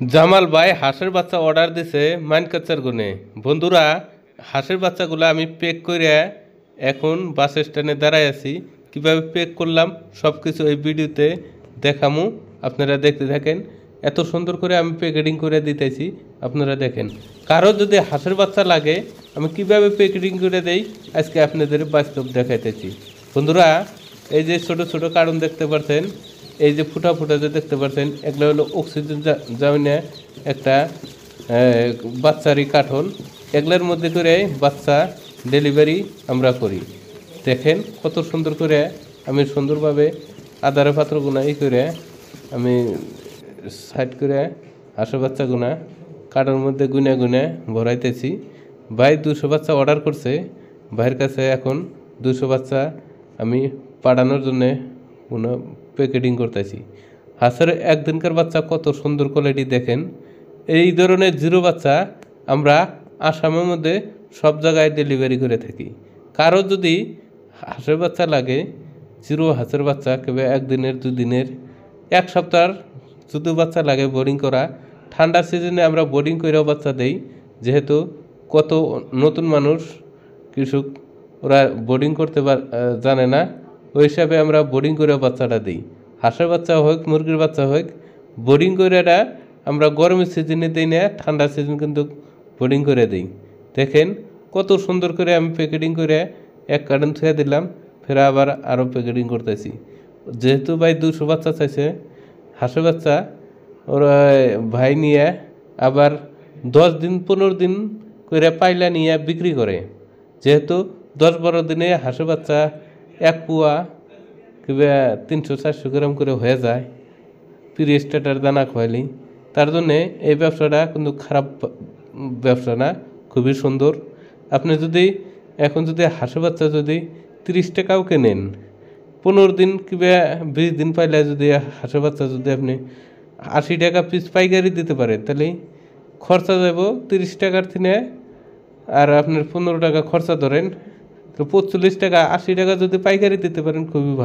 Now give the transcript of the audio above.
জামাল ভাই হাঁসের বাচ্চা অর্ডার দিছে মাইনকাচার গুনে। বন্ধুরা, হাঁসের বাচ্চাগুলো আমি পেক করে এখন বাস স্ট্যান্ডে দাঁড়ায় আছি। কিভাবে পেক করলাম সব কিছু এই ভিডিওতে দেখামু, আপনারা দেখতে থাকেন। এত সুন্দর করে আমি প্যাকেটিং করে দিতেছি, আপনারা দেখেন। কারো যদি হাঁসের বাচ্চা লাগে আমি কিভাবে প্যাকেটিং করে দেই আজকে আপনাদের বাস্তব দেখাইতেছি। বন্ধুরা, এই যে ছোট ছোট কার্টুন দেখতে পাচ্ছেন, এই যে ফুটা ফুটা যে দেখতে পাচ্ছেন, এগুলো হলো অক্সিজেন জামিনে একটা বাচ্চারই কার্টুন। এগুলোর মধ্যে করে বাচ্চা ডেলিভারি আমরা করি। দেখেন কত সুন্দর করে আমি সুন্দরভাবে আদারে পাত্রগুনা করে আমি সাইড করে হাঁসের বাচ্চাগুনা কার্টুনের মধ্যে গুনে গুনে ভরাইতেছি। ভাই 200 বাচ্চা অর্ডার করছে, ভাইয়ের কাছে এখন 200 বাচ্চা আমি পাঠানোর জন্যে কোনো প্যাকেটিং করতেছি। হাঁসের একদিনকার বাচ্চা কত সুন্দর কোয়ালিটি দেখেন। এই ধরনের জিরো বাচ্চা আমরা আসামের মধ্যে সব জায়গায় ডেলিভারি করে থাকি। কারো যদি হাঁসের বাচ্চা লাগে, জিরো হাঁসের বাচ্চা কেবল একদিনের, 2 দিনের, 1 সপ্তাহের যদি বাচ্চা লাগে বোর্ডিং করা, ঠান্ডার সিজনে আমরা বোর্ডিং করেও বাচ্চা দেই। যেহেতু কত নতুন মানুষ কৃষক ওরা বোর্ডিং করতে জানে না, ওই হিসাবে আমরা বোর্ডিং করে বাচ্চাটা দিই। হাঁসের বাচ্চা হোক, মুরগির বাচ্চা হোক, বোর্ডিং করেটা আমরা গরমের সিজনে দিই না, ঠান্ডার সিজন কিন্তু বোর্ডিং করে দিই। দেখেন কত সুন্দর করে আমি প্যাকেটিং করে এক কার্টন থুয়ে দিলাম, ফের আবার আরও প্যাকেটিং করতেছি। যেহেতু ভাই 200 বাচ্চা চাইছে হাঁসের বাচ্চা, ওরা ভাই নিয়ে আবার 10 দিন 15 দিন করে পাইলা নিয়ে বিক্রি করে। যেহেতু 10-12 দিনে হাঁসের বাচ্চা 1 পোয়া কিংবা 300-400 গ্রাম করে হয়ে যায় স্টার্টার দানা খোয়ালি। তার জন্যে এই ব্যবসাটা কিন্তু খারাপ ব্যবসা না, খুবই সুন্দর। আপনি যদি এখন যদি হাঁসের বাচ্চা যদি 30 টাকাও কেনেন, 15 দিন কিংবা 20 দিন পাইলে যদি হাঁসের বাচ্চা যদি আপনি 80 টাকা পিস পাইকারি দিতে পারেন, তাহলে খরচা যাব 30 টাকার থেকে, আর আপনার 15 টাকা খরচা ধরেন, তো 45 টাকা 80 টাকা যদি পাইকারি দিতে পারেন খুবই ভালো।